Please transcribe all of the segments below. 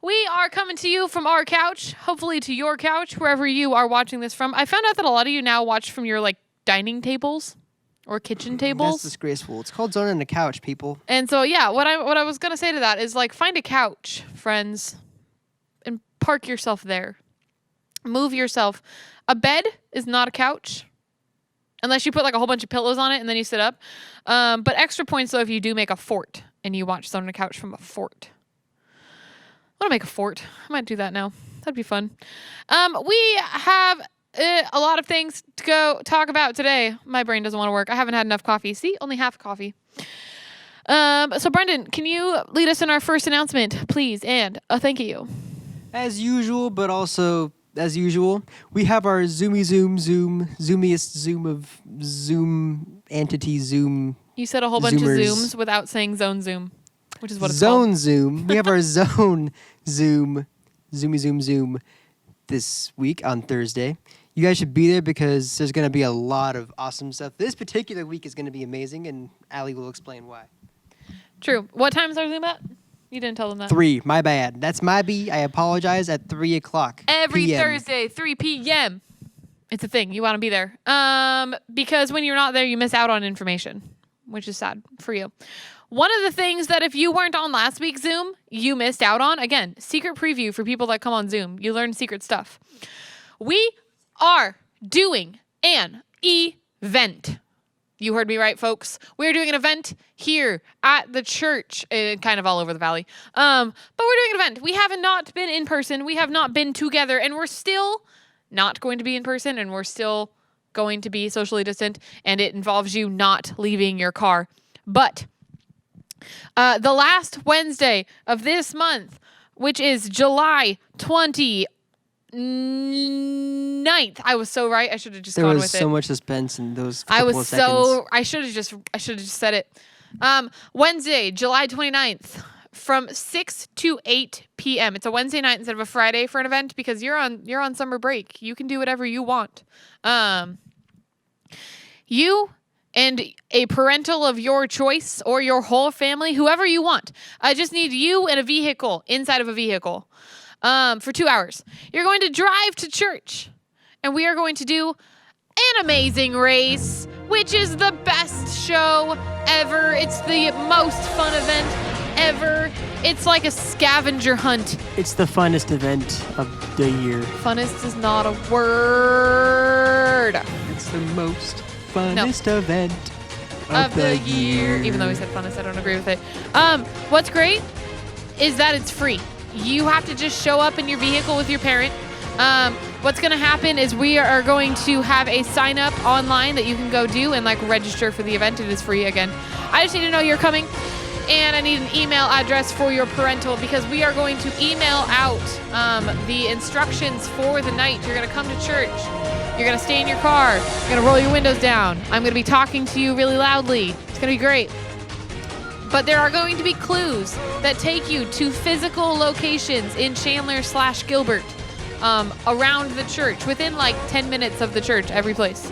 We are coming to you from our couch, hopefully to your couch, wherever you are watching this from. I found out that a lot of you now watch from your dining tables or kitchen tables. That's disgraceful. It's called zoning the couch, people. And so what I was gonna say to that is find a couch, friends, and park yourself there. Move yourself. A bed is not a couch. Unless you put a whole bunch of pillows on it and then you sit up. But extra points though if you do make a fort and you watch on the couch from a fort. I want to make a fort. I might do that now. That'd be fun. We have a lot of things to go talk about today. My brain doesn't want to work. I haven't had enough coffee. See, only half coffee. So Brendan, can you lead us in our first announcement, please? And a thank you. As usual, but also as usual, we have our zoomiest Zoom of Zoom entity Zoom. You said a whole bunch Zoomers. of Zooms without saying zone Zoom, which is what it's Zone called. Zoom. We have our Zone Zoom, Zoom this week on Thursday. You guys should be there because there's going to be a lot of awesome stuff. This particular week is going to be amazing, and Allie will explain why. True. What time is our Zoom at? You didn't tell them that. 3, my bad. That's my B. I apologize, at 3 o'clock. Every PM. Thursday, 3 p.m. It's a thing. You want to be there. Because when you're not there, you miss out on information, which is sad for you. One of the things that if you weren't on last week's Zoom, you missed out on, again, secret preview for people that come on Zoom. You learn secret stuff. We are doing an event. You heard me right, folks. We're doing an event here at the church, kind of all over the valley. But we're doing an event. We have not been in person. We have not been together, and we're still not going to be in person, and we're still going to be socially distant, and it involves you not leaving your car. But the last Wednesday of this month, which is July 29th. I was so right. I should have just gone with it. There was so much suspense in those couple of seconds. I should have just said it. Wednesday, July 29th from 6 to 8 p.m. It's a Wednesday night instead of a Friday for an event because you're on summer break. You can do whatever you want. You and a parental of your choice or your whole family, whoever you want. I just need you and a vehicle inside of a vehicle. For 2 hours. You're going to drive to church, and we are going to do an amazing race, which is the best show ever. It's the most fun event ever. It's like a scavenger hunt. It's the funnest event of the year. Funnest is not a word. It's the most funnest event of the year. Even though we said funnest, I don't agree with it. What's great is that it's free. You have to just show up in your vehicle with your parent. What's going to happen is we are going to have a sign up online that you can go do and register for the event. It is free again. I just need to know you're coming, and I need an email address for your parental because we are going to email out the instructions for the night. You're going to come to church. You're going to stay in your car. You're going to roll your windows down. I'm going to be talking to you really loudly. It's going to be great. But there are going to be clues that take you to physical locations in Chandler/Gilbert around the church, within 10 minutes of the church, every place.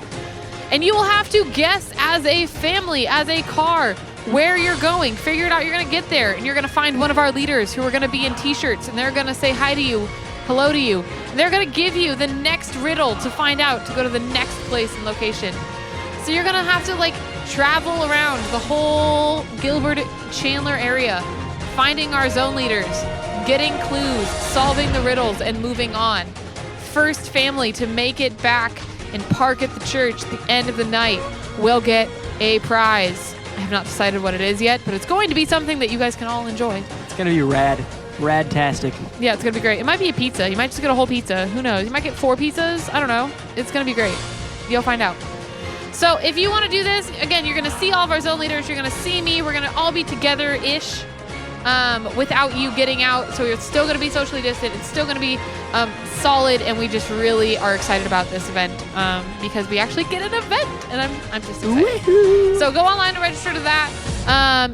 And you will have to guess as a family, as a car, where you're going. Figure it out. You're going to get there, and you're going to find one of our leaders who are going to be in T-shirts, and they're going to say hi to you, hello to you. And they're going to give you the next riddle to find out to go to the next place and location. So you're going to have to travel around the whole Gilbert Chandler area, finding our zone leaders, getting clues, solving the riddles, and moving on. First family to make it back and park at the church at the end of the night will get a prize. I have not decided what it is yet, but it's going to be something that you guys can all enjoy. It's going to be rad. Radtastic. Yeah, it's going to be great. It might be a pizza. You might just get a whole pizza. Who knows? You might get 4 pizzas. I don't know. It's going to be great. You'll find out. So if you want to do this, again, you're going to see all of our zone leaders. You're going to see me. We're going to all be together-ish without you getting out. So it's still going to be socially distant. It's still going to be solid, and we just really are excited about this event because we actually get an event, and I'm just excited. Woo-hoo. So go online and register to that.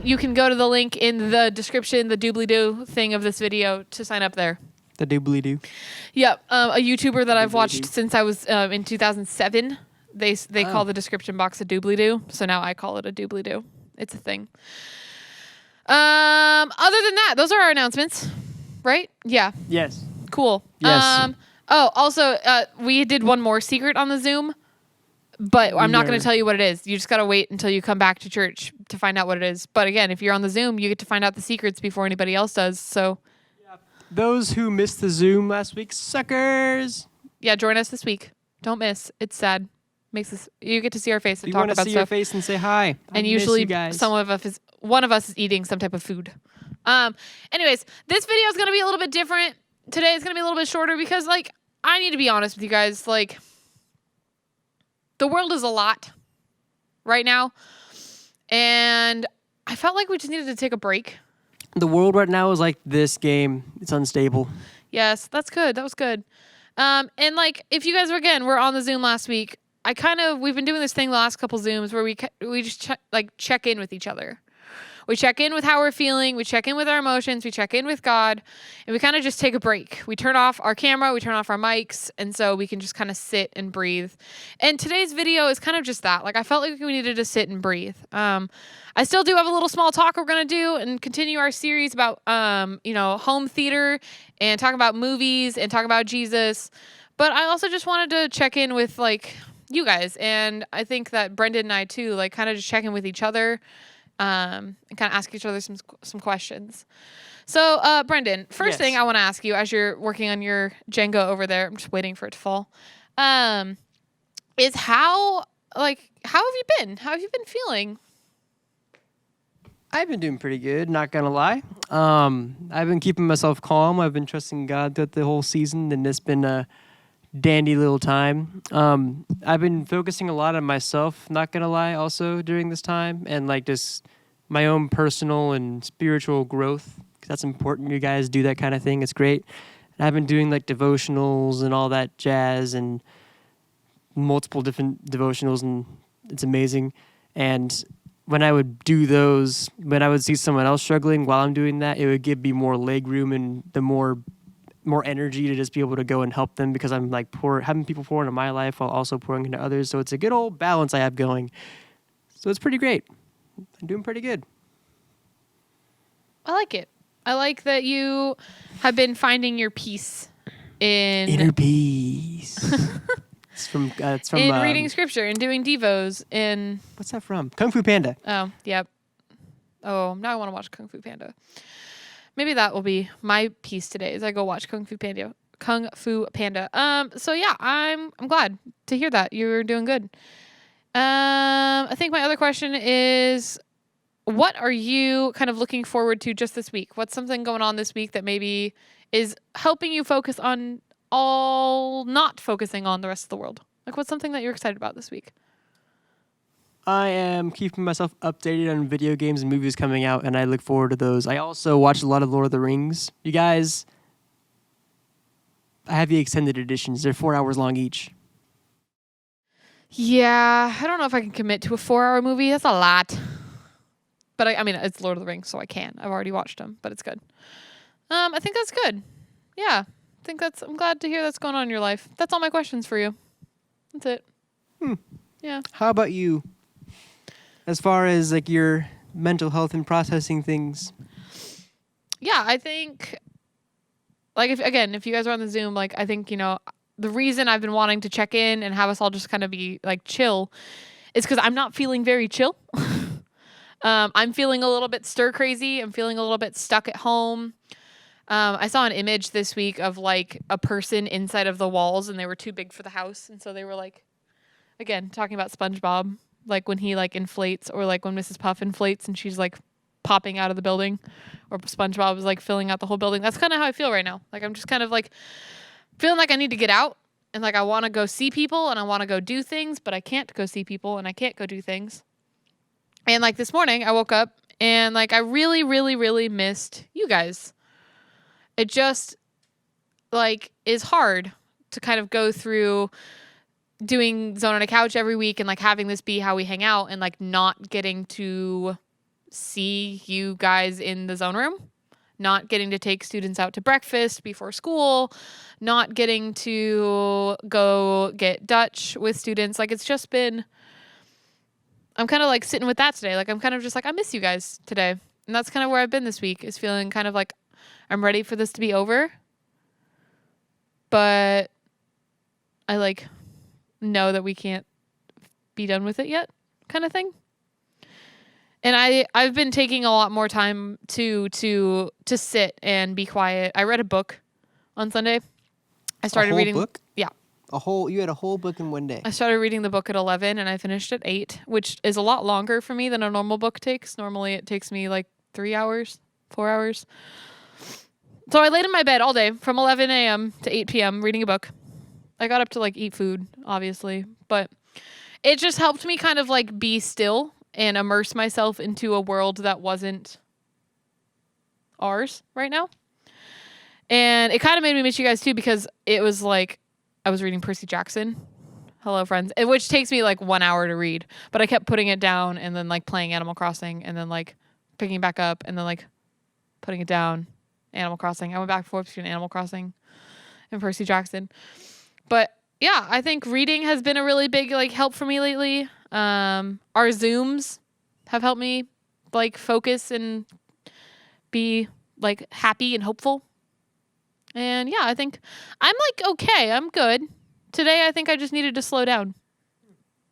You can go to the link in the description, the doobly-doo thing of this video to sign up there. The doobly-doo. Yep, a YouTuber that I've watched since I was in 2007. They call the description box a doobly-doo, so now I call it a doobly-doo. It's a thing. Other than that, those are our announcements. right? Yeah. Yes. Cool. Yes. Also, we did one more secret on the Zoom, but I'm not going are- to tell you what it is. You just got to wait until you come back to church to find out what it is. But again, if you're on the Zoom, you get to find out the secrets before anybody else does. So, Those who missed the Zoom last week, suckers. yeah, join us this week. Don't miss. It's sad. You get to see our face and We talk want to about see your stuff. face and say hi. I And miss usually you guys. one of us is eating some type of food. Anyways, this video is going to be a little bit different. Today is going to be a little bit shorter because, like, I need to be honest with you guys. Like, the world is a lot right now. And I felt like we just needed to take a break. The world right now is like this game. It's unstable. Yes, that's good. That was good. And like, if you guys were on the Zoom last week, we've been doing this thing the last couple Zooms where we just check in with each other. We check in with how we're feeling. We check in with our emotions. We check in with God, and we kind of just take a break. We turn off our camera. We turn off our mics, and so we can just kind of sit and breathe. And today's video is kind of just that. Like, I felt like we needed to sit and breathe. I still do have a little small talk we're gonna do and continue our series about home theater and talk about movies and talk about Jesus. But I also just wanted to check in with like you guys, and I think that Brendan and I too, like, kind of just check in with each other. And kind of ask each other some questions. So, Brendan, first thing I want to ask you as you're working on your Jenga over there, I'm just waiting for it to fall, is how have you been? How have you been feeling? I've been doing pretty good, not gonna lie. I've been keeping myself calm. I've been trusting God throughout the whole season, and it's been a dandy little time. I've been focusing a lot on myself, not gonna lie, also during this time, and like just my own personal and spiritual growth. 'Cause that's important. You guys do that kind of thing. It's great. And I've been doing like devotionals and all that jazz and multiple different devotionals, and it's amazing. And when I would do those, when I would see someone else struggling while I'm doing that, it would give me more leg room and the more energy to just be able to go and help them, because I'm like having people pour into my life while also pouring into others. So it's a good old balance I have going. So it's pretty great. I'm doing pretty good. I like it. I like that you have been finding your peace in Inner peace. It's from reading scripture and doing devos in what's that from? Kung Fu Panda. Oh, yep. Oh, now I want to watch Kung Fu Panda. Maybe that will be my piece today as I go watch Kung Fu Panda. So yeah, I'm glad to hear that you're doing good. I think my other question is, what are you kind of looking forward to just this week? What's something going on this week that maybe is helping you focus on not focusing on the rest of the world? Like, what's something that you're excited about this week? I am keeping myself updated on video games and movies coming out, and I look forward to those. I also watch a lot of Lord of the Rings. You guys, I have the extended editions. They're 4 hours long each. Yeah, I don't know if I can commit to a 4-hour movie. That's a lot. But I mean, it's Lord of the Rings, so I can. I've already watched them, but it's good. I think that's good. Yeah, I'm glad to hear that's going on in your life. That's all my questions for you. That's it. Yeah. How about you? As far as like your mental health and processing things. Yeah, I think, like, if you guys are on the Zoom, like, I think, the reason I've been wanting to check in and have us all just kind of be like chill is because I'm not feeling very chill. I'm feeling a little bit stir crazy. I'm feeling a little bit stuck at home. I saw an image this week of like a person inside of the walls, and they were too big for the house. And so they were like, again, talking about SpongeBob, like when he like inflates, or like when Mrs. Puff inflates and she's like popping out of the building, or SpongeBob is like filling out the whole building. That's kind of how I feel right now. Like, I'm just kind of like feeling like I need to get out, and like I want to go see people and I want to go do things, but I can't go see people and I can't go do things. And like this morning I woke up and like I really, really, really missed you guys. It just like is hard to kind of go through doing Zone on a Couch every week and like having this be how we hang out, and like not getting to see you guys in the Zone room, not getting to take students out to breakfast before school, not getting to go get Dutch with students. Like, it's just been, I'm kind of like sitting with that today. Like, I'm kind of just like, I miss you guys today. And that's kind of where I've been this week, is feeling kind of like I'm ready for this to be over. But I like know that we can't be done with it yet, kind of thing. And I've been taking a lot more time to sit and be quiet. I read a book on Sunday. I started reading. Book? Yeah. You had a whole book in one day. I started reading the book at 11 and I finished at 8, which is a lot longer for me than a normal book takes. Normally it takes me like 3 hours, 4 hours. So I laid in my bed all day from 11 a.m. to 8 p.m. reading a book. I got up to like eat food, obviously, but it just helped me kind of like be still and immerse myself into a world that wasn't ours right now. And it kind of made me miss you guys too, because it was like I was reading Percy Jackson. Hello, friends. Which takes me like 1 hour to read, but I kept putting it down and then like playing Animal Crossing and then like picking it back up and then like putting it down. Animal Crossing. I went back and forth between Animal Crossing and Percy Jackson. But yeah, I think reading has been a really big like help for me lately. Our Zooms have helped me like focus and be like happy and hopeful. And yeah, I think I'm like okay, I'm good. Today I think I just needed to slow down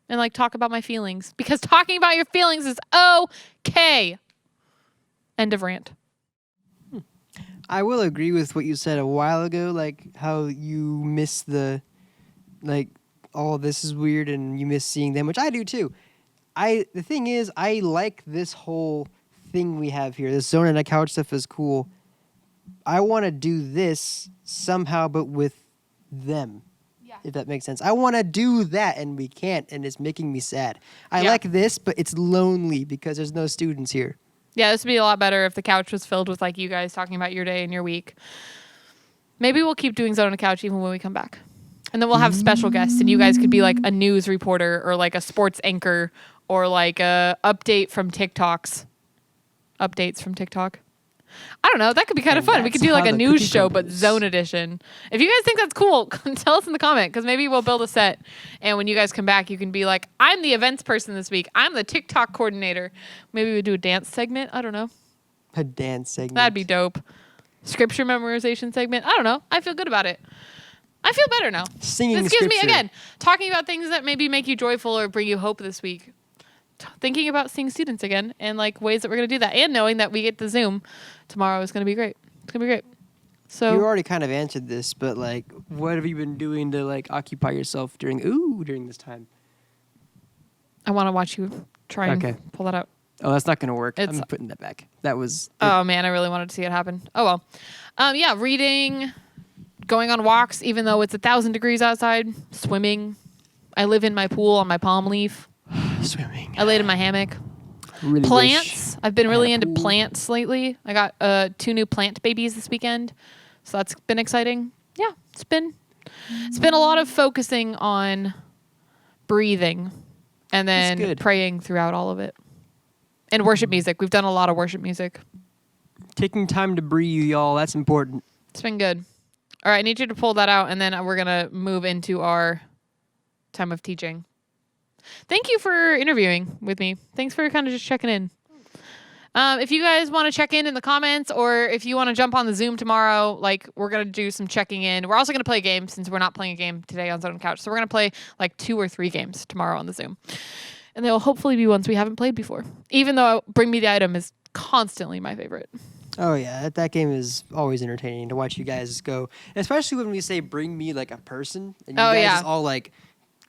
and like talk about my feelings, because talking about your feelings is okay. End of rant. I will agree with what you said a while ago, like how you miss the, like, oh, this is weird, and you miss seeing them, which I do too. The thing is, I like this whole thing we have here. This zone and a couch stuff is cool. I want to do this somehow, but with them, if that makes sense. I want to do that, and we can't, and it's making me sad. I like this, but it's lonely because there's no students here. Yeah, this would be a lot better if the couch was filled with like you guys talking about your day and your week. Maybe we'll keep doing Zone on the Couch even when we come back. And then we'll have special guests, and you guys could be like a news reporter or like a sports anchor or like a update from TikToks. Updates from TikTok. I don't know. That could be kind of fun. We could do like a news show, but Zone edition. If you guys think that's cool, tell us in the comment, because maybe we'll build a set. And when you guys come back, you can be like, I'm the events person this week. I'm the TikTok coordinator. Maybe we do a dance segment. I don't know. A dance segment. That'd be dope. Scripture memorization segment. I don't know. I feel good about it. I feel better now. Singing this gives scripture. me, again, talking about things that maybe make you joyful or bring you hope this week. Thinking about seeing students again and like ways that we're going to do that, and knowing that we get to Zoom tomorrow is going to be great. It's going to be great. So you already kind of answered this, but like, what have you been doing to like occupy yourself during this time? I want to watch you try and pull that out. Oh, that's not going to work. I'm putting that back. That was... Oh, man, I really wanted to see it happen. Oh, well. Yeah, reading, going on walks, even though it's 1,000 degrees outside, swimming. I live in my pool on my palm leaf. Swimming. I laid in my hammock. Really Plants. I've been really into plants lately. I got 2 new plant babies this weekend, so that's been exciting. Yeah, it's been a lot of focusing on breathing and then praying throughout all of it. And worship music. We've done a lot of worship music. Taking time to breathe, y'all. That's important. It's been good. All right, I need you to pull that out, and then we're going to move into our time of teaching. Thank you for interviewing with me. Thanks for kind of just checking in. If you guys want to check in the comments, or if you want to jump on the Zoom tomorrow, like we're going to do some checking in. We're also going to play a game since we're not playing a game today on Zone on Couch. So we're going to play like 2 or 3 games tomorrow on the Zoom. And they'll hopefully be ones we haven't played before. Even though Bring Me the Item is constantly my favorite. Oh, yeah. That game is always entertaining to watch you guys go. Especially when we say bring me like a person. And you guys just all like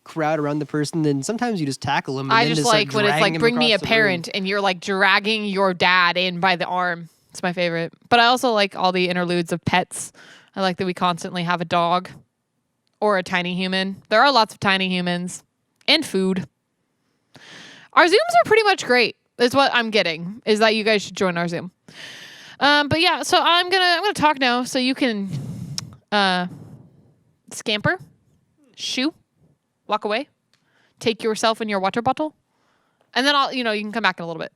crowd around the person. Then sometimes you just tackle them. And I then just like when it's like bring me a parent and you're like dragging your dad in by the arm. It's my favorite. But I also like all the interludes of pets. I like that we constantly have a dog or a tiny human. There are lots of tiny humans and food. Our Zooms are pretty much great, is what I'm getting, is that you guys should join our Zoom. But yeah, so I'm gonna talk now so you can scamper, shoo, walk away, take yourself and your water bottle, and then you can come back in a little bit.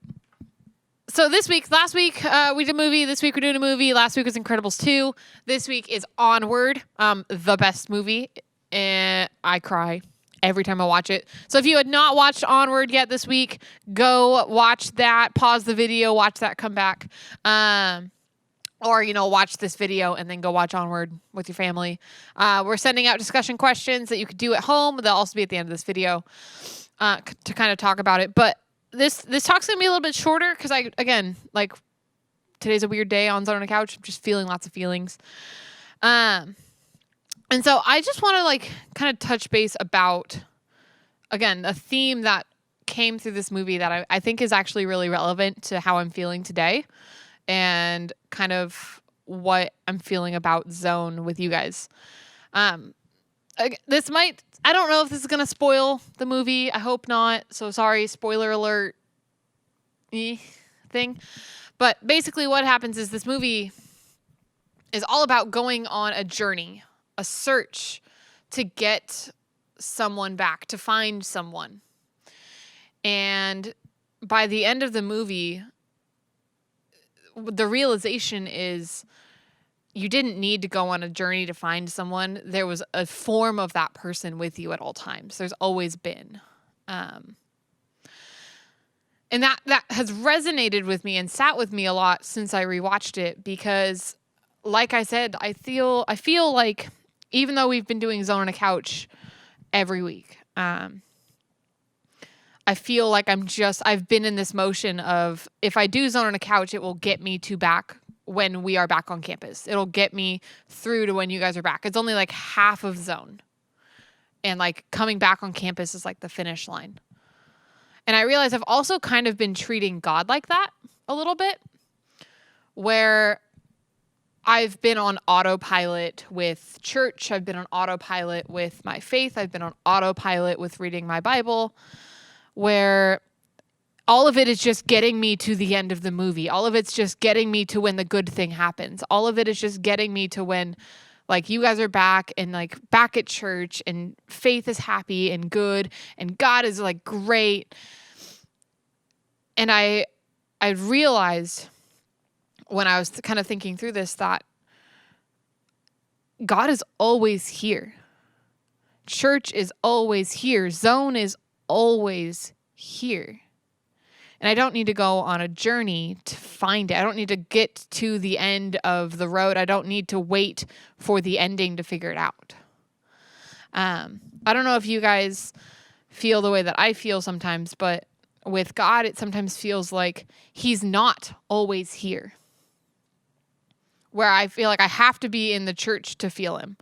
So last week we did a movie. This week we're doing a movie. Last week was Incredibles 2. This week is Onward, the best movie. And I cry every time I watch it. So if you had not watched Onward yet this week, go watch that. Pause the video, watch that, come back. or, watch this video and then go watch Onward with your family. We're sending out discussion questions that you could do at home. They'll also be at the end of this video to kind of talk about it. But this talk's going to be a little bit shorter because today's a weird day on Zone on a Couch. I'm just feeling lots of feelings. And so I just want to kind of touch base about, again, a theme that came through this movie that I think is actually really relevant to how I'm feeling today and kind of what I'm feeling about Zone with you guys. I don't know if this is going to spoil the movie. I hope not. So sorry, spoiler alert thing. But basically what happens is this movie is all about going on a journey, a search to get someone back, to find someone. And by the end of the movie, the realization is you didn't need to go on a journey to find someone. There was a form of that person with you at all times. There's always been. And that has resonated with me and sat with me a lot since I rewatched it because, like I said, I feel like even though we've been doing Zone on a Couch every week, I feel like I've been in this motion of if I do Zone on a Couch, it will get me to back when we are back on campus. It'll get me through to when you guys are back. It's only like half of Zone. And coming back on campus is the finish line. And I realize I've also kind of been treating God like that a little bit, where I've been on autopilot with church. I've been on autopilot with my faith. I've been on autopilot with reading my Bible, where all of it is just getting me to the end of the movie. All of it's just getting me to when the good thing happens. All of it is just getting me to when you guys are back and back at church and faith is happy and good and God is great. And I realized when I was kind of thinking through this that God is always here. Church is always here. Zone is always here. And I don't need to go on a journey to find it. I don't need to get to the end of the road. I don't need to wait for the ending to figure it out. I don't know if you guys feel the way that I feel sometimes, but with God, it sometimes feels like he's not always here. Where I feel like I have to be in the church to feel him,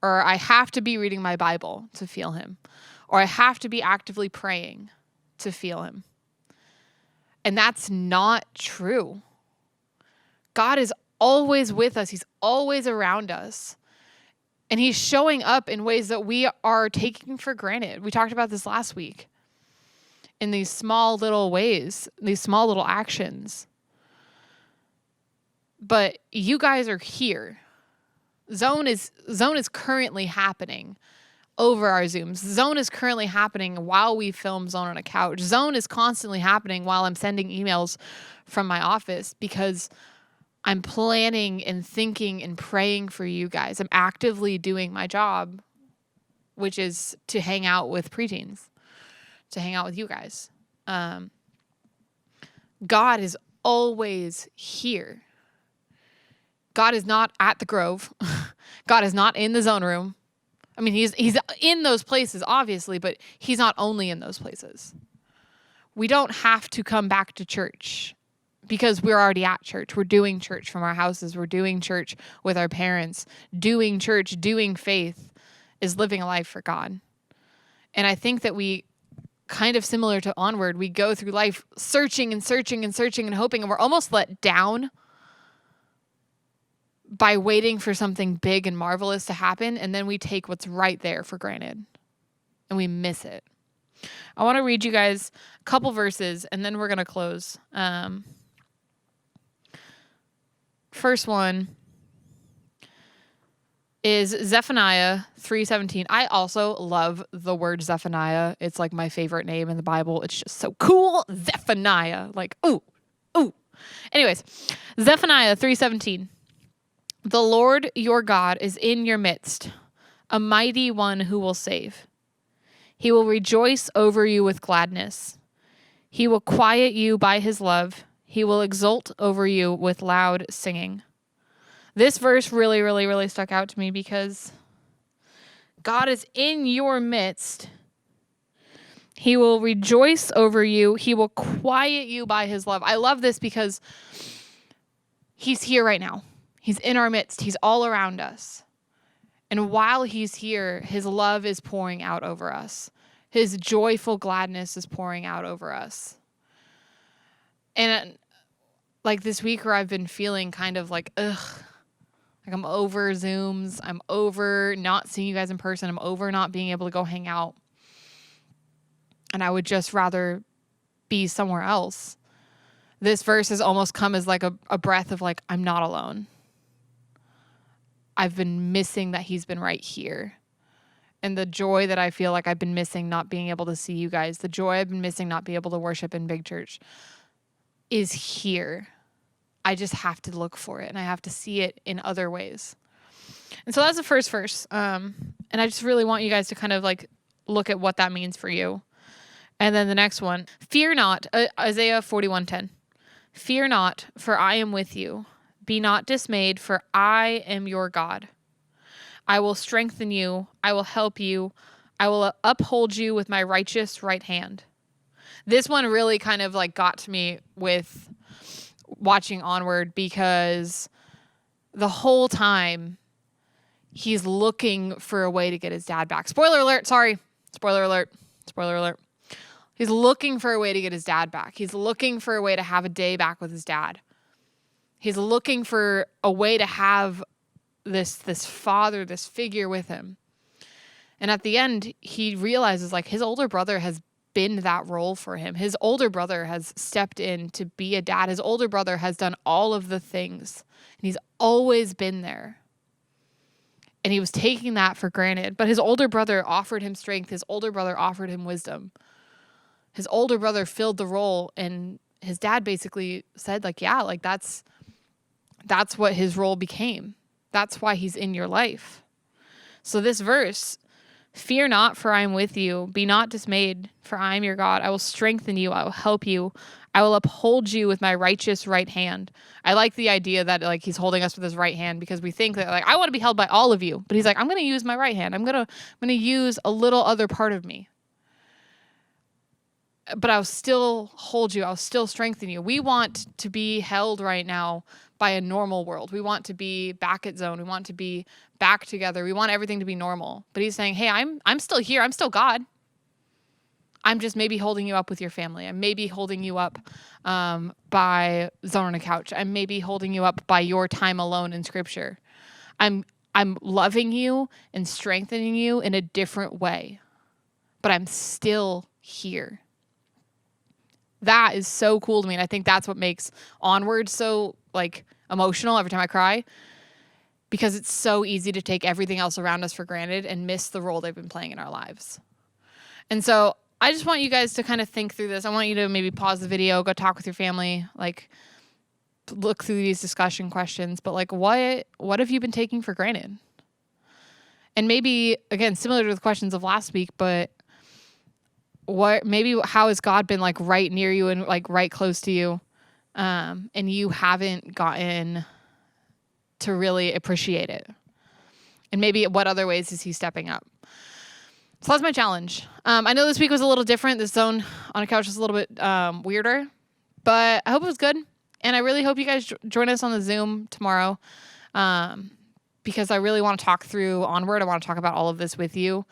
or I have to be reading my Bible to feel him, or I have to be actively praying to feel him. And that's not true. God is always with us. He's always around us. And he's showing up in ways that we are taking for granted. We talked about this last week. In these small little ways, these small little actions. But you guys are here. Zone is currently happening over our Zooms. Zone is currently happening while we film Zone on a Couch. Zone is constantly happening while I'm sending emails from my office because I'm planning and thinking and praying for you guys. I'm actively doing my job, which is to hang out with preteens, to hang out with you guys. God is always here. God is not at the Grove. God is not in the Zone room. I mean, he's in those places, obviously, but he's not only in those places. We don't have to come back to church because we're already at church. We're doing church from our houses. We're doing church with our parents. Doing church, doing faith is living a life for God. And I think that we, kind of similar to Onward, we go through life searching and searching and searching and hoping, and we're almost let down by waiting for something big and marvelous to happen, and then we take what's right there for granted, and we miss it. I want to read you guys a couple verses, and then we're going to close. First one is Zephaniah 3:17. I also love the word Zephaniah. It's my favorite name in the Bible. It's just so cool. Zephaniah. Ooh. Anyways, Zephaniah 3:17. The Lord your God is in your midst, a mighty one who will save. He will rejoice over you with gladness. He will quiet you by his love. He will exult over you with loud singing. This verse really, really, really stuck out to me because God is in your midst. He will rejoice over you. He will quiet you by his love. I love this because he's here right now. He's in our midst. He's all around us. And while he's here, his love is pouring out over us. His joyful gladness is pouring out over us. And like this week where I've been feeling kind of like, ugh, like I'm over Zooms. I'm over not seeing you guys in person. I'm over not being able to go hang out. And I would just rather be somewhere else. This verse has almost come as like a breath of like, I'm not alone. I've been missing that he's been right here. And the joy that I feel like I've been missing not being able to see you guys, the joy I've been missing not being able to worship in big church is here. I just have to look for it and I have to see it in other ways. And so that's the first verse. And I just really want you guys to kind of like look at what that means for you. And then the next one, fear not, Isaiah 41:10. Fear not, for I am with you. Be not dismayed, for I am your God. I will strengthen you. I will help you. I will uphold you with my righteous right hand. This one really kind of like got to me with watching Onward because the whole time he's looking for a way to get his dad back. Spoiler alert. Sorry. Spoiler alert. Spoiler alert. He's looking for a way to get his dad back. He's looking for a way to have a day back with his dad. He's looking for a way to have this father, this figure with him. And at the end, he realizes like his older brother has been that role for him. His older brother has stepped in to be a dad. His older brother has done all of the things. And he's always been there. And he was taking that for granted. But his older brother offered him strength. His older brother offered him wisdom. His older brother filled the role. And his dad basically said like, yeah, like that's what his role became. That's why he's in your life. So this verse, fear not, for I am with you. Be not dismayed, for I am your God. I will strengthen you. I will help you. I will uphold you with my righteous right hand. I like the idea that like he's holding us with his right hand because we think that like I want to be held by all of you. But he's like, I'm going to use my right hand. I'm going to use a little other part of me. But I'll still hold you. I'll still strengthen you. We want to be held right now by a normal world. We want to be back at zone. We want to be back together. We want everything to be normal. But he's saying, hey, I'm still here. I'm still God. I'm just maybe holding you up with your family. I'm maybe holding you up by zone on a couch. I'm maybe holding you up by your time alone in scripture. I'm loving you and strengthening you in a different way. But I'm still here. That is so cool to me. And I think that's what makes Onward so like emotional every time I cry, because it's so easy to take everything else around us for granted and miss the role they've been playing in our lives. And so I just want you guys to kind of think through this. I want you to maybe pause the video, go talk with your family, like look through these discussion questions, but like what have you been taking for granted? And maybe again, similar to the questions of last week, but how has God been like right near you and like right close to you? And you haven't gotten to really appreciate it. And maybe what other ways is he stepping up? So that's my challenge. I know this week was a little different. This zone on a couch was a little bit weirder, but I hope it was good. And I really hope you guys join us on the Zoom tomorrow because I really want to talk through Onward. I want to talk about all of this with you.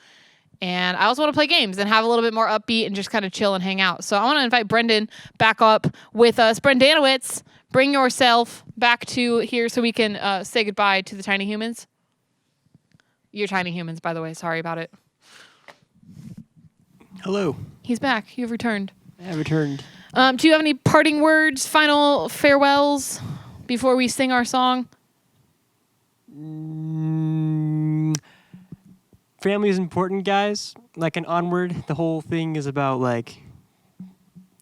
And I also want to play games and have a little bit more upbeat and just kind of chill and hang out. So I want to invite Brendan back up with us. Brendanowitz, bring yourself back to here so we can say goodbye to the tiny humans. You're tiny humans, by the way. Sorry about it. Hello. He's back. You've returned. I have returned. Do you have any parting words, final farewells before we sing our song? Family is important, guys. Like in Onward, the whole thing is about like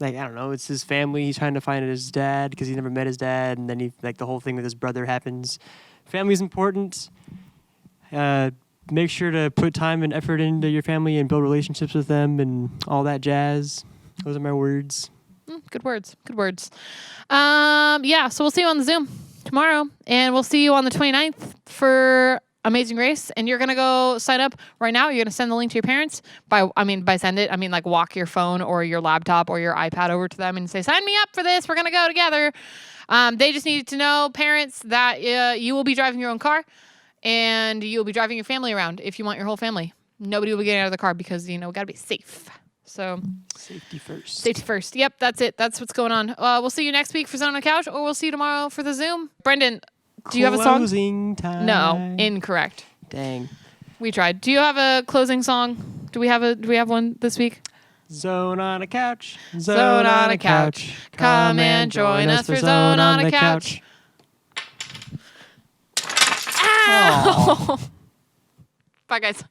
I don't know, it's his family. He's trying to find his dad because he never met his dad, and then the whole thing with his brother happens. Family is important. Make sure to put time and effort into your family and build relationships with them and all that jazz. Those are my words. Good words. Good words. Yeah, so we'll see you on the Zoom. tomorrow. And we'll see you on the 29th for Amazing Race. And you're going to go sign up right now. You're going to send the link to your parents. By send it, I mean like walk your phone or your laptop or your iPad over to them and say, sign me up for this. We're going to go together. They just needed to know, parents, that you will be driving your own car and you'll be driving your family around if you want your whole family. Nobody will be getting out of the car because, we got to be safe. So Safety first. Safety first. Yep, that's it. That's what's going on. We'll see you next week for Zone on the Couch, or we'll see you tomorrow for the Zoom. Brendan, do you have a song? Closing time. No, incorrect. Dang. We tried. Do you have a closing song? Do we have one this week? Zone on a couch. Zone on a couch. Come and join us for Zone on a Couch. Ow! Bye, guys.